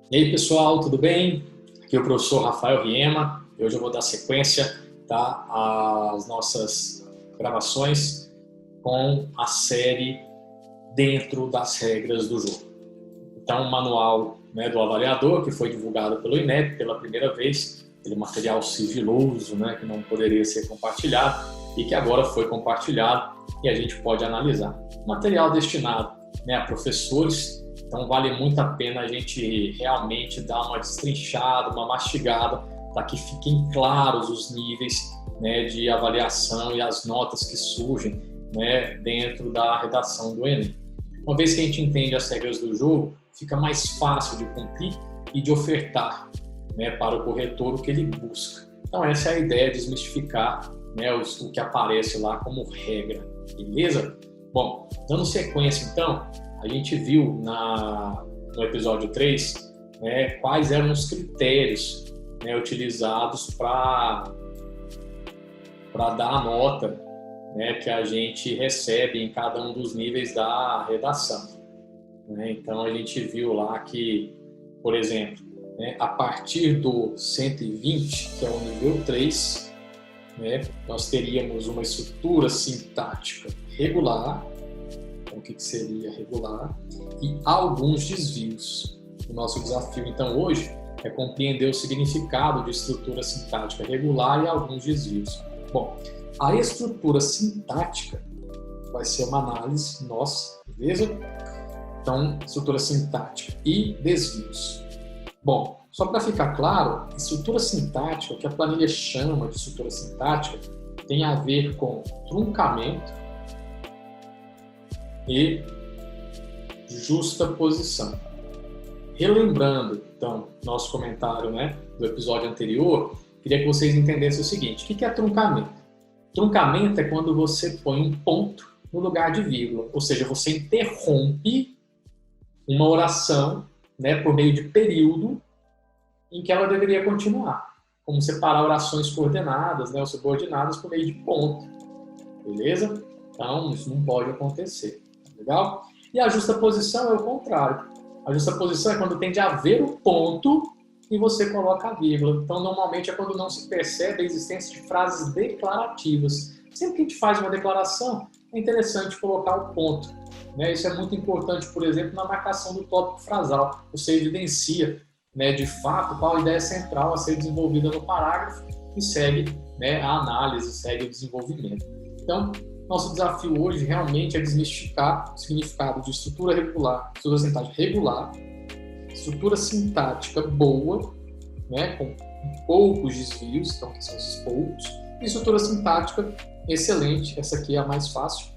E aí, pessoal, tudo bem? Aqui é o professor Rafael Riema. Hoje eu vou dar sequência, tá, às nossas gravações com a série Dentro das Regras do Jogo. Então, o manual, né, do avaliador, que foi divulgado pelo INEP pela primeira vez, aquele material sigiloso, né, que não poderia ser compartilhado e que agora foi compartilhado e a gente pode analisar. Material destinado, né, a professores. Então, vale muito a pena a gente realmente dar uma destrinchada, uma mastigada, para que fiquem claros os níveis, né, de avaliação e as notas que surgem, né, dentro da redação do Enem. Uma vez que a gente entende as regras do jogo, fica mais fácil de cumprir e de ofertar, né, para o corretor o que ele busca. Então, essa é a ideia, desmistificar, né, o que aparece lá como regra, beleza? Bom, dando sequência, então, a gente viu no episódio 3, né, quais eram os critérios, né, utilizados para dar a nota, né, que a gente recebe em cada um dos níveis da redação. Né? Então, a gente viu lá que, por exemplo, né, a partir do 120, que é o nível 3, né, nós teríamos uma estrutura sintática regular. O que seria regular, e alguns desvios. O nosso desafio, então, hoje é compreender o significado de estrutura sintática regular e alguns desvios. Bom, a estrutura sintática vai ser uma análise nossa, beleza? Então, estrutura sintática e desvios. Bom, só para ficar claro, estrutura sintática, o que a planilha chama de estrutura sintática, tem a ver com truncamento e justaposição. Relembrando, então, nosso comentário, né, do episódio anterior, queria que vocês entendessem o seguinte: o que é truncamento? Truncamento é quando você põe um ponto no lugar de vírgula, ou seja, você interrompe uma oração, né, por meio de período em que ela deveria continuar, como separar orações coordenadas, né, ou subordinadas por meio de ponto, beleza? Então, isso não pode acontecer. Legal? E a justaposição é o contrário. A justaposição é quando tem de haver o ponto e você coloca a vírgula. Então, normalmente é quando não se percebe a existência de frases declarativas. Sempre que a gente faz uma declaração, é interessante colocar o ponto. Né? Isso é muito importante, por exemplo, na marcação do tópico frasal. Você evidencia, né, de fato, qual a ideia central a ser desenvolvida no parágrafo e segue, né, a análise, segue o desenvolvimento. Então, nosso desafio hoje realmente é desmistificar o significado de estrutura regular, estrutura sintática regular, estrutura sintática boa, né, com poucos desvios, então que são esses poucos, e estrutura sintática excelente, essa aqui é a mais fácil,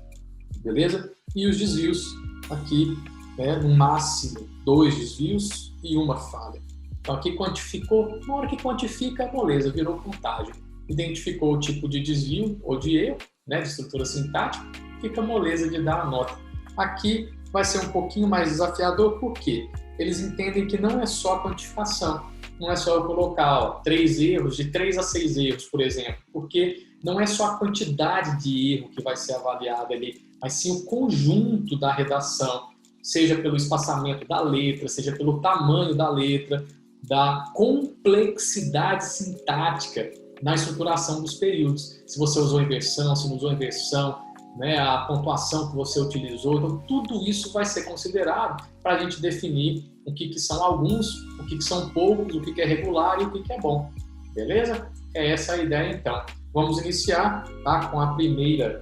beleza? E os desvios aqui, né, no máximo 2 desvios e uma falha. Então aqui quantificou, na hora que quantifica, moleza, virou contagem. Identificou o tipo de desvio ou de erro, né, de estrutura sintática, fica moleza de dar a nota. Aqui vai ser um pouquinho mais desafiador, porque eles entendem que não é só a quantificação, não é só eu colocar 3 erros, de 3 a 6 erros, por exemplo, porque não é só a quantidade de erro que vai ser avaliada ali, mas sim o conjunto da redação, seja pelo espaçamento da letra, seja pelo tamanho da letra, da complexidade sintática na estruturação dos períodos. Se você usou inversão, se não usou inversão, né, a pontuação que você utilizou. Então, tudo isso vai ser considerado para a gente definir o que são alguns, o que são poucos, o que é regular e o que é bom. Beleza? É essa a ideia, então. Vamos iniciar, tá, com a primeira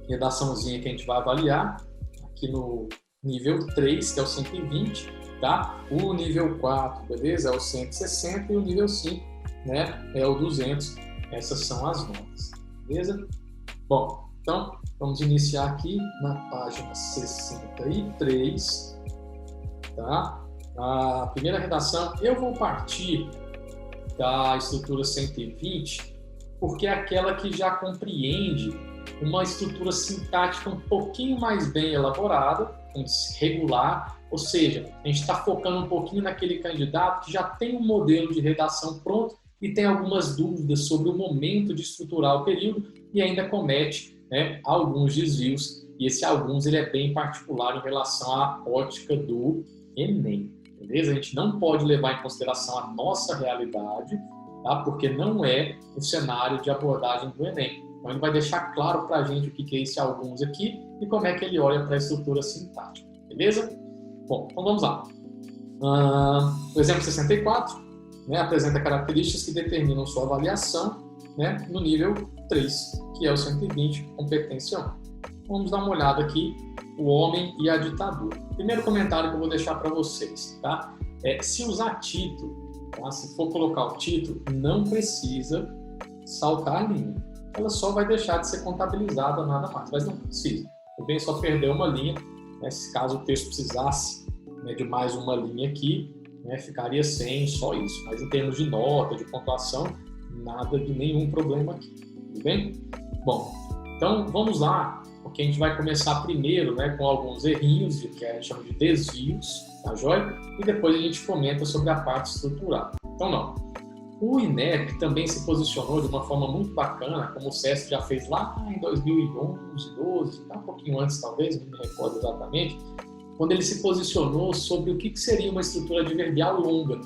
redaçãozinha que a gente vai avaliar, aqui no nível 3, que é o 120, tá? O nível 4, beleza? É o 160 e o nível 5, né, é o 200. Essas são as notas, beleza? Bom, então vamos iniciar aqui na página 63, tá? A primeira redação, eu vou partir da estrutura 120, porque é aquela que já compreende uma estrutura sintática um pouquinho mais bem elaborada, regular, ou seja, a gente está focando um pouquinho naquele candidato que já tem um modelo de redação pronto e tem algumas dúvidas sobre o momento de estruturar o período e ainda comete, né, alguns desvios, e esse alguns ele é bem particular em relação à ótica do Enem. beleza? A gente não pode levar em consideração a nossa realidade, tá? Porque não é o cenário de abordagem do Enem. Então, ele vai deixar claro para a gente o que é esse alguns aqui e como é que ele olha para a estrutura sintática, beleza? Bom, então vamos lá. O exemplo 64, né, apresenta características que determinam sua avaliação, né, no nível 3, que é o 120, competência 1. Vamos dar uma olhada aqui, o homem e a ditadura. Primeiro comentário que eu vou deixar para vocês, tá? Se usar título, tá? Se for colocar o título, não precisa saltar a linha. Ela só vai deixar de ser contabilizada, nada mais, mas não precisa. Também só perder uma linha, né, se caso o texto precisasse, né, de mais uma linha aqui, né, ficaria sem só isso. Mas em termos de nota, de pontuação, nada de nenhum problema aqui, tudo bem? Bom, então vamos lá, porque a gente vai começar primeiro, né, com alguns errinhos, que a gente chama de desvios, tá joia? E depois a gente comenta sobre a parte estrutural. Então não. O INEP também se posicionou de uma forma muito bacana, como o SESC já fez lá em 2011, 12, um pouquinho antes talvez, não me recordo exatamente, quando ele se posicionou sobre o que seria uma estrutura adverbial longa.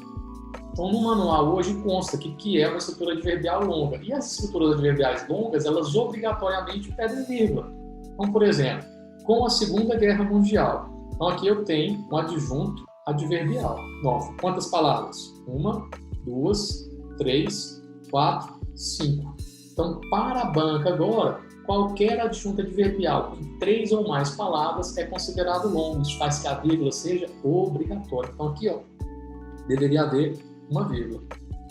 Então, no manual hoje consta que é uma estrutura adverbial longa. E as estruturas adverbiais longas, elas obrigatoriamente pedem vírgula. Então, por exemplo, com a Segunda Guerra Mundial. Então, aqui eu tenho um adjunto adverbial. Nossa, quantas palavras? 1, 2, 3, 4, 5. Então, para a banca agora, qualquer adjunto adverbial com 3 ou mais palavras é considerado longo. Isso faz que a vírgula seja obrigatória. Então, aqui, ó, deveria haver uma vírgula.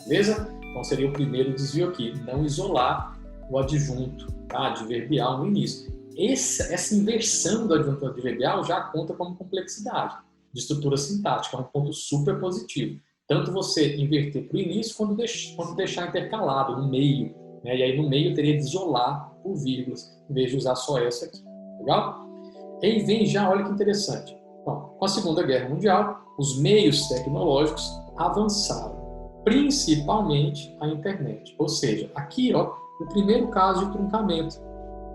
Beleza? Então, seria o primeiro desvio aqui. Não isolar o adjunto, tá, adverbial no início. Essa inversão do adjunto adverbial já conta como complexidade de estrutura sintática. É um ponto super positivo. Tanto você inverter para o início, quanto deixar intercalado no meio. Né? E aí no meio teria de isolar por vírgulas, em vez de usar só essa aqui. Legal? E aí vem já, olha que interessante. Bom, com a Segunda Guerra Mundial, os meios tecnológicos avançaram, principalmente a internet. Ou seja, aqui, ó, o primeiro caso de truncamento.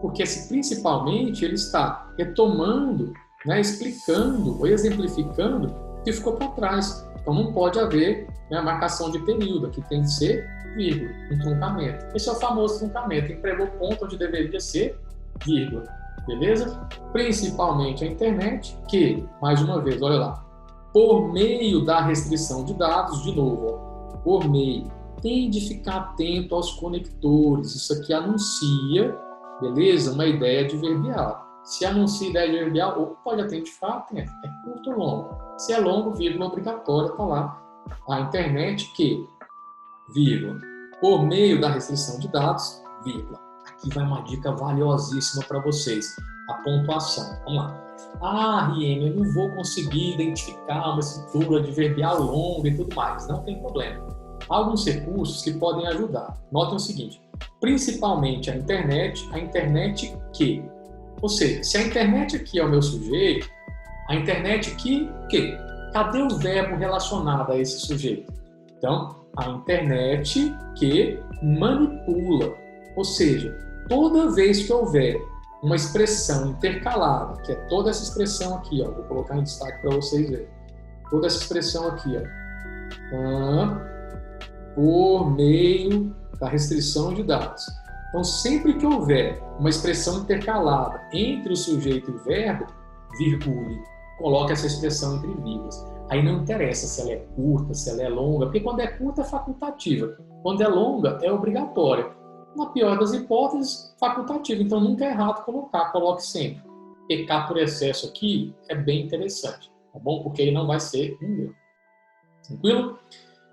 Porque esse principalmente ele está retomando, né, explicando ou exemplificando o que ficou para trás. Então não pode haver, né, marcação de período, aqui tem que ser vírgula, um truncamento. Esse é o famoso truncamento, empregou ponto onde deveria ser vírgula, beleza? Principalmente a internet, que, mais uma vez, olha lá, por meio da restrição de dados, de novo, ó, por meio, tem de ficar atento aos conectores, isso aqui anuncia, beleza? Uma ideia adverbial. Se anuncia ideia adverbial, ou pode até ficar atento, é curto ou longo. Se é longo, vírgula obrigatória, está lá. A internet que, vírgula, por meio da restrição de dados, vírgula. Aqui vai uma dica valiosíssima para vocês, a pontuação. Vamos lá. Riem, eu não vou conseguir identificar uma estrutura adverbial longa e tudo mais. Não tem problema. Há alguns recursos que podem ajudar. Notem o seguinte, principalmente a internet que. Ou seja, se a internet aqui é o meu sujeito, a internet aqui, que? Cadê o verbo relacionado a esse sujeito? Então, a internet que manipula. Ou seja, toda vez que houver uma expressão intercalada, que é toda essa expressão aqui, ó, vou colocar em destaque para vocês verem. Toda essa expressão aqui, ó, por meio da restrição de dados. Então, sempre que houver uma expressão intercalada entre o sujeito e o verbo, virgule, coloque essa expressão entre vírgulas. Aí não interessa se ela é curta, se ela é longa, porque quando é curta é facultativa, quando é longa é obrigatória. Na pior das hipóteses, facultativa. Então nunca é errado colocar, coloque sempre. Pecar por excesso aqui é bem interessante, tá bom? Porque aí não vai ser um erro. Tranquilo?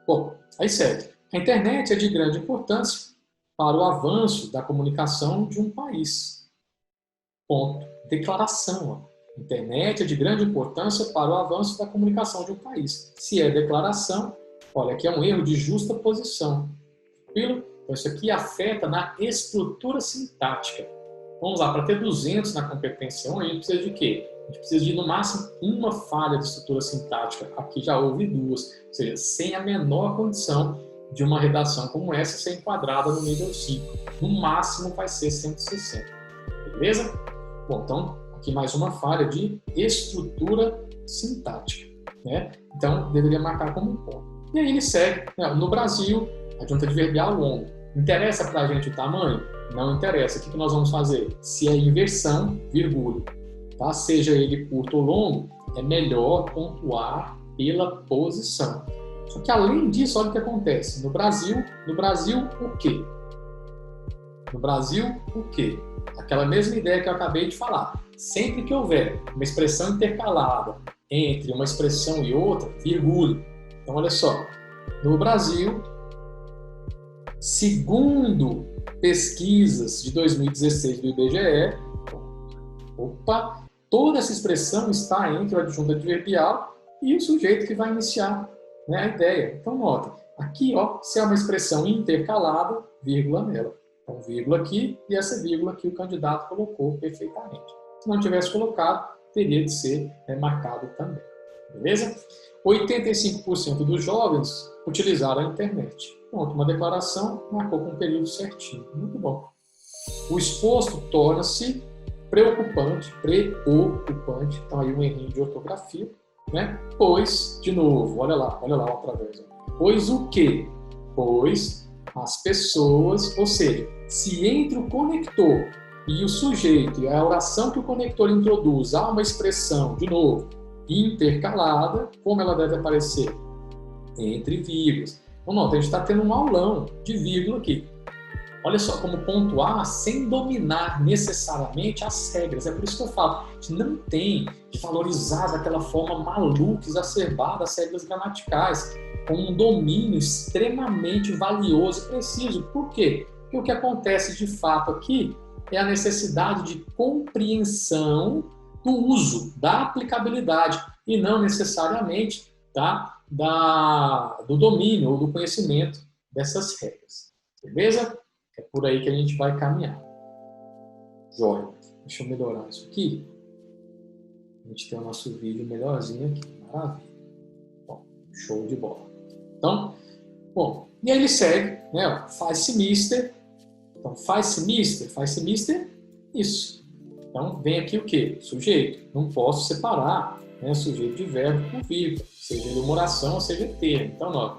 Bom, aí segue. A internet é de grande importância para o avanço da comunicação de um país. Ponto. Declaração. A internet é de grande importância para o avanço da comunicação de um país. Se é declaração, olha, aqui é um erro de justa posição. Tranquilo? Então, isso aqui afeta na estrutura sintática. Vamos lá, para ter 200 na competência 1, a gente precisa de quê? A gente precisa de, no máximo, uma falha de estrutura sintática. Aqui já houve 2, ou seja, sem a menor condição de uma redação como essa ser enquadrada no nível 5. No máximo vai ser 160. Beleza? Bom, então, aqui mais uma falha de estrutura sintática. né? Então, deveria marcar como um ponto. E aí ele segue, né? No Brasil, adjunta adverbial longo. Interessa para a gente o tamanho? Não interessa. O que nós vamos fazer? Se é inversão, vírgula. Tá? Seja ele curto ou longo, é melhor pontuar pela posição. Só que além disso, olha o que acontece. No Brasil, o quê? No Brasil, o quê? Aquela mesma ideia que eu acabei de falar. Sempre que houver uma expressão intercalada entre uma expressão e outra, vírgula. Então, olha só. No Brasil, segundo pesquisas de 2016 do IBGE, toda essa expressão está entre o adjunto adverbial e o sujeito que vai iniciar, né, a ideia. Então, nota, aqui, ó, se é uma expressão intercalada, vírgula nela. Então, vírgula aqui e essa vírgula que o candidato colocou perfeitamente. Se não tivesse colocado, teria de ser marcado também. Beleza? 85% dos jovens utilizaram a internet. Pronto, uma declaração, marcou com o período certinho. Muito bom. O exposto torna-se preocupante, então aí um errinho de ortografia, né? Pois, de novo, olha lá outra vez. Pois o quê? Pois as pessoas, ou seja, se entre o conector e o sujeito, e a oração que o conector introduz, há uma expressão, de novo, intercalada, como ela deve aparecer? Entre vírgulas. Então, nota, a gente está tendo um aulão de vírgula aqui. Olha só como pontuar sem dominar necessariamente as regras. É por isso que eu falo, a gente não tem de valorizar daquela forma maluca, exacerbada as regras gramaticais, com um domínio extremamente valioso e preciso. Por quê? Porque o que acontece de fato aqui é a necessidade de compreensão do uso, da aplicabilidade, e não necessariamente do domínio ou do conhecimento dessas regras. Beleza? É por aí que a gente vai caminhar. Jóia. Deixa eu melhorar isso aqui. A gente tem o nosso vídeo melhorzinho aqui. Maravilha. Bom, show de bola. Então, bom, e aí ele segue, né? Faz-se mister. Então, faz-se mister, isso. Então, vem aqui o quê? Sujeito. Não posso separar, né, sujeito de verbo por vírgula, seja ele uma oração ou seja termo. Então, ó,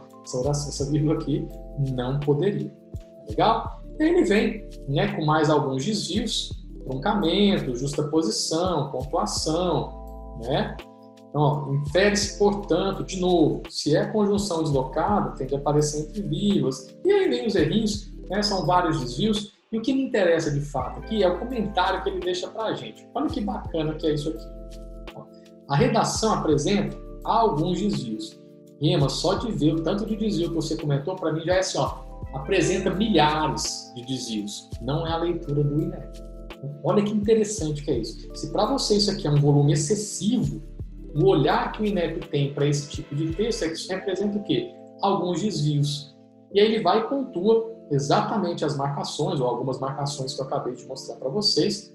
essa vírgula aqui não poderia. Legal? E aí ele vem, né, com mais alguns desvios, truncamento, justaposição, pontuação, né? Então, ó, infere-se, portanto, de novo, se é conjunção deslocada, tem que aparecer entre vírgulas. E aí vem os errinhos, né, são vários desvios. E o que me interessa de fato aqui é o comentário que ele deixa para a gente. Olha que bacana que é isso aqui. Ó, a redação apresenta alguns desvios. Ema, só de ver o tanto de desvio que você comentou, para mim já é assim, ó, apresenta milhares de desvios. Não é a leitura do INEP. Olha que interessante que é isso. Se para você isso aqui é um volume excessivo, o olhar que o INEP tem para esse tipo de texto é que isso representa o quê? Alguns desvios. E aí ele vai e pontua exatamente as marcações, ou algumas marcações que eu acabei de mostrar para vocês,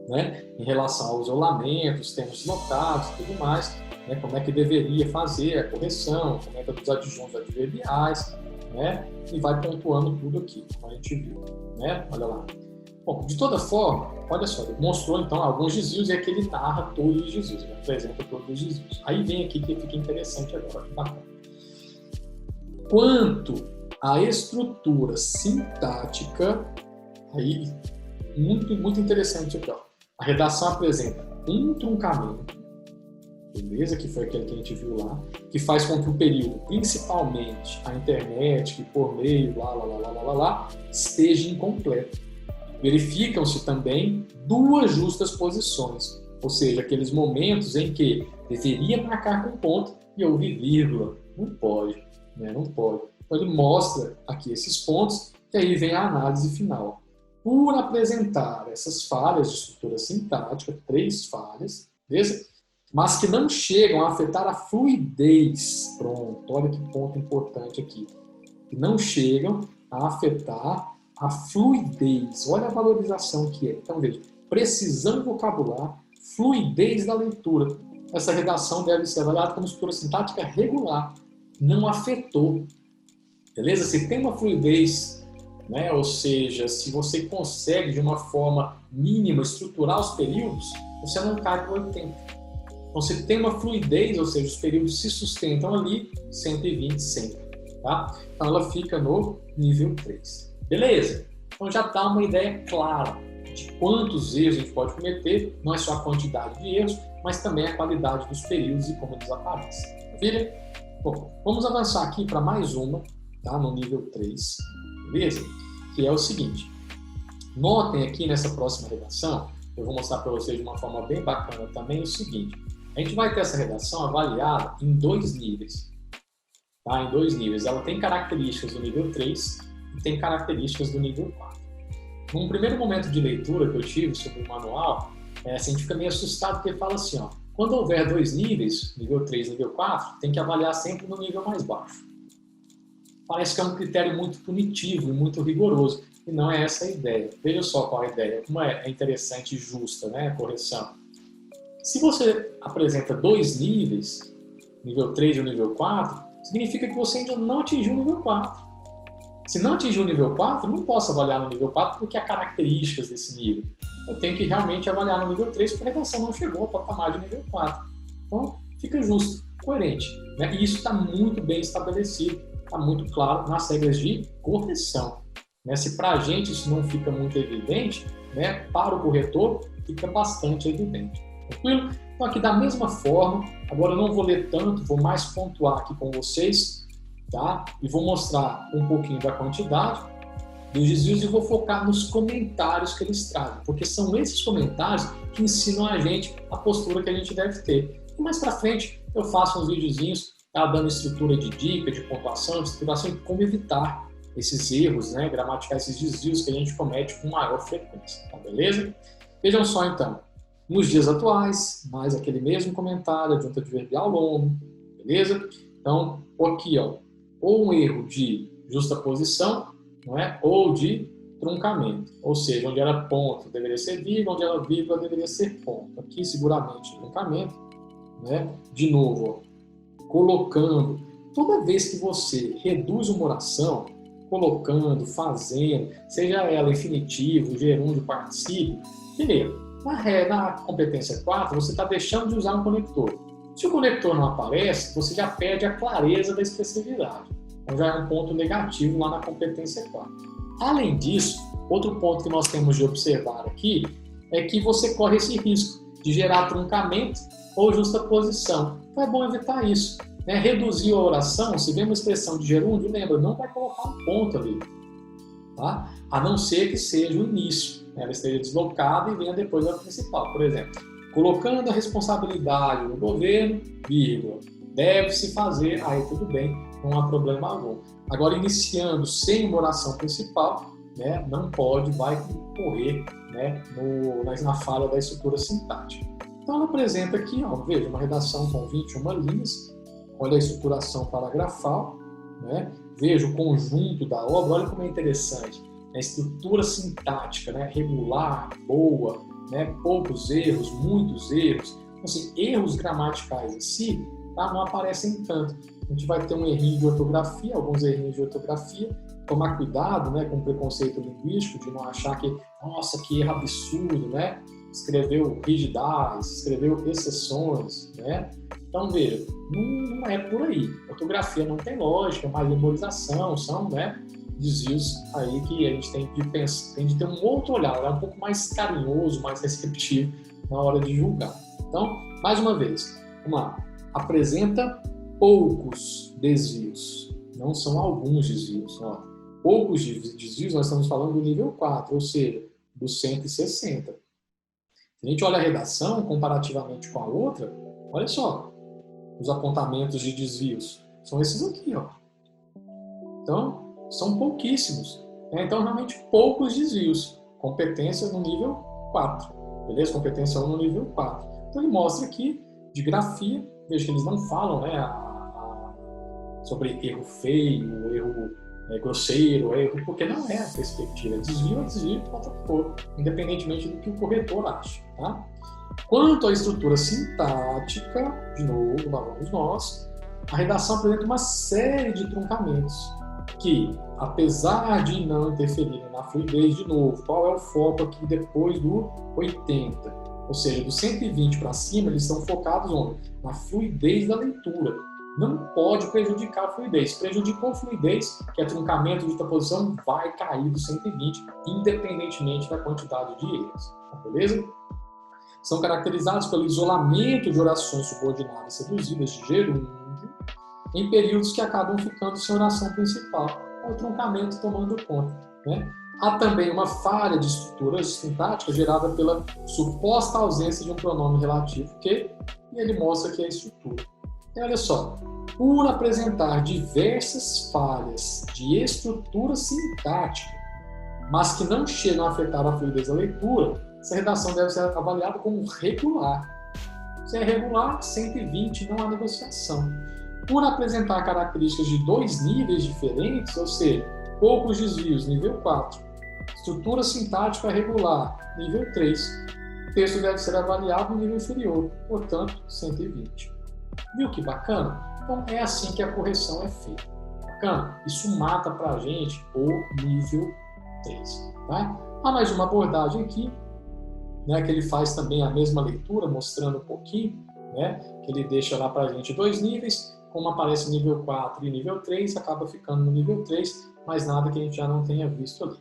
né, em relação aos isolamentos, termos notados e tudo mais, né, como é que deveria fazer a correção, comenta dos adjuntos adverbiais, né, e vai pontuando tudo aqui, como a gente viu, né, olha lá. Bom, de toda forma, olha só, ele mostrou então alguns desvios e aqui ele narra todos os desvios, ele apresenta todos os desvios. Aí vem aqui que fica interessante agora, que bacana. Quanto à estrutura sintática, aí, muito interessante aqui, ó. A redação apresenta um truncamento, beleza? Que foi aquele que a gente viu lá, que faz com que o período, principalmente a internet, que por meio, esteja incompleto. Verificam-se também duas justas posições, ou seja, aqueles momentos em que deveria marcar com ponto e houve vírgula. Não pode, né? Não pode. Então ele mostra aqui esses pontos e aí vem a análise final. Por apresentar essas falhas de estrutura sintática, 3 falhas, beleza? Mas que não chegam a afetar a fluidez. Pronto, olha que ponto importante aqui. Que não chegam a afetar a fluidez. Olha a valorização que é. Então, veja, precisão vocabular, fluidez da leitura. Essa redação deve ser avaliada como estrutura sintática regular. Não afetou. Beleza? Se tem uma fluidez, né? Ou seja, se você consegue de uma forma mínima estruturar os períodos, você não cai para 80. Então, se tem uma fluidez, ou seja, os períodos se sustentam ali, 120 sempre. Tá? Então, ela fica no nível 3. Beleza? Então, já dá uma ideia clara de quantos erros a gente pode cometer, não é só a quantidade de erros, mas também a qualidade dos períodos e como eles aparecem. Maravilha? Bom, vamos avançar aqui para mais uma, tá? No nível 3, beleza? Que é o seguinte. Notem aqui nessa próxima redação, eu vou mostrar para vocês de uma forma bem bacana também o seguinte. A gente vai ter essa redação avaliada em 2 níveis. Tá? Em 2 níveis. Ela tem características do nível 3 e tem características do nível 4. Num primeiro momento de leitura que eu tive sobre o manual, a gente fica meio assustado porque fala assim, ó, quando houver 2 níveis, nível 3 e nível 4, tem que avaliar sempre no nível mais baixo. Parece que é um critério muito punitivo e muito rigoroso, e não é essa a ideia. Veja só qual é a ideia, como é interessante e justa, né, a correção. Se você apresenta 2 níveis, nível 3 e nível 4, significa que você ainda não atingiu o nível 4. Se não atingiu o nível 4, não posso avaliar no nível 4 porque há características desse nível. Eu tenho que realmente avaliar no nível 3 porque a redação não chegou ao patamar de nível 4. Então, fica justo, coerente. Né? E isso está muito bem estabelecido, está muito claro nas regras de correção. Né? Se para a gente isso não fica muito evidente, né? Para o corretor fica bastante evidente. Tranquilo? Então, aqui da mesma forma, agora eu não vou ler tanto, vou mais pontuar aqui com vocês, tá? E vou mostrar um pouquinho da quantidade dos desvios e vou focar nos comentários que eles trazem, porque são esses comentários que ensinam a gente a postura que a gente deve ter. E mais para frente eu faço uns videozinhos, tá? Dando estrutura de dica, de pontuação, de estruturação e como evitar esses erros, né, gramaticais, esses desvios que a gente comete com maior frequência, tá beleza? Vejam só então, nos dias atuais, mais aquele mesmo comentário, adjunto adverbial longo, beleza? Então, aqui, ó, ou um erro de justaposição, não é? Ou de truncamento, ou seja, onde era ponto deveria ser vírgula, onde era vírgula deveria ser ponto. Aqui, seguramente, truncamento, né? De novo, ó, colocando, toda vez que você reduz uma oração, colocando, fazendo, seja ela infinitivo, gerúndio, particípio, primeiro, na competência 4, você está deixando de usar um conector. Se o conector não aparece, você já perde a clareza da expressividade. Então já é um ponto negativo lá na competência 4. Além disso, outro ponto que nós temos de observar aqui é que você corre esse risco de gerar truncamento ou justaposição. Então é bom evitar isso. Né? Reduzir a oração, se vê uma expressão de gerúndio, lembra, não vai colocar um ponto ali. Tá? A não ser que seja o início. Né? Ela esteja deslocada e venha depois da principal. Por exemplo, colocando a responsabilidade no governo, vírgula, deve-se fazer, aí tudo bem, não há problema algum. Agora, iniciando sem uma oração principal, né, não pode, vai correr, né, na falha da estrutura sintática. Então, ela apresenta aqui, ó, veja, uma redação com 21 linhas, olha a estruturação paragrafal, né, veja o conjunto da obra, olha como é interessante, a estrutura sintática, né, regular, boa, né, poucos erros, muitos erros. Então, assim, erros gramaticais em si, tá, não aparecem tanto. A gente vai ter um errinho de ortografia, alguns errinhos de ortografia, tomar cuidado, né, com o preconceito linguístico, de não achar que, nossa, que erro absurdo, né? Escreveu rigidez, escreveu exceções, né? Então, veja, não é por aí. Ortografia não tem lógica, mais memorização, são, né, desvios aí que a gente tem de pensar, tem de ter um outro olhar, um pouco mais carinhoso, mais receptivo na hora de julgar. Então, mais uma vez, vamos lá. Apresenta poucos desvios, não são alguns desvios. Ó. Poucos desvios, nós estamos falando do nível 4, ou seja, do 160. Se a gente olha a redação comparativamente com a outra, olha só, os apontamentos de desvios são esses aqui, ó. Então, são pouquíssimos. Né? Então, realmente, poucos desvios. Competência no nível 4. Beleza? Competência 1 no nível 4. Então, ele mostra aqui, de grafia, veja que eles não falam, né, sobre erro feio, erro grosseiro, erro, porque não é a perspectiva. Desvio é desvio o tempo todo, independentemente do que o corretor acha. Tá? Quanto à estrutura sintática, de novo, lá vamos nós, a redação apresenta uma série de truncamentos que, apesar de não interferirem na fluidez, de novo, qual é o foco aqui depois do 80? Ou seja, do 120 para cima, eles estão focados onde? Na fluidez da leitura. Não pode prejudicar a fluidez. Prejudicou a fluidez, que é truncamento de justaposição, vai cair do 120, independentemente da quantidade de erros. Tá, beleza? São caracterizados pelo isolamento de orações subordinadas reduzidas de gerúndio em períodos que acabam ficando sem oração principal. É o truncamento tomando conta, né? Há também uma falha de estrutura sintática gerada pela suposta ausência de um pronome relativo que, e ele mostra que é a estrutura. E olha só, por apresentar diversas falhas de estrutura sintática, mas que não chegam a afetar a fluidez da leitura, essa redação deve ser avaliada como regular. Se é regular, 120, não há negociação. Por apresentar características de dois níveis diferentes, ou seja, poucos desvios, nível 4, estrutura sintática regular, nível 3, o texto deve ser avaliado no nível inferior, portanto, 120. Viu que bacana? Então, é assim que a correção é feita. Bacana? Isso mata para a gente o nível 3. Tá? Há mais uma abordagem aqui, né, que ele faz também a mesma leitura, mostrando um pouquinho, né, que ele deixa lá para a gente dois níveis, como aparece nível 4 e nível 3, acaba ficando no nível 3, mas nada que a gente já não tenha visto ali.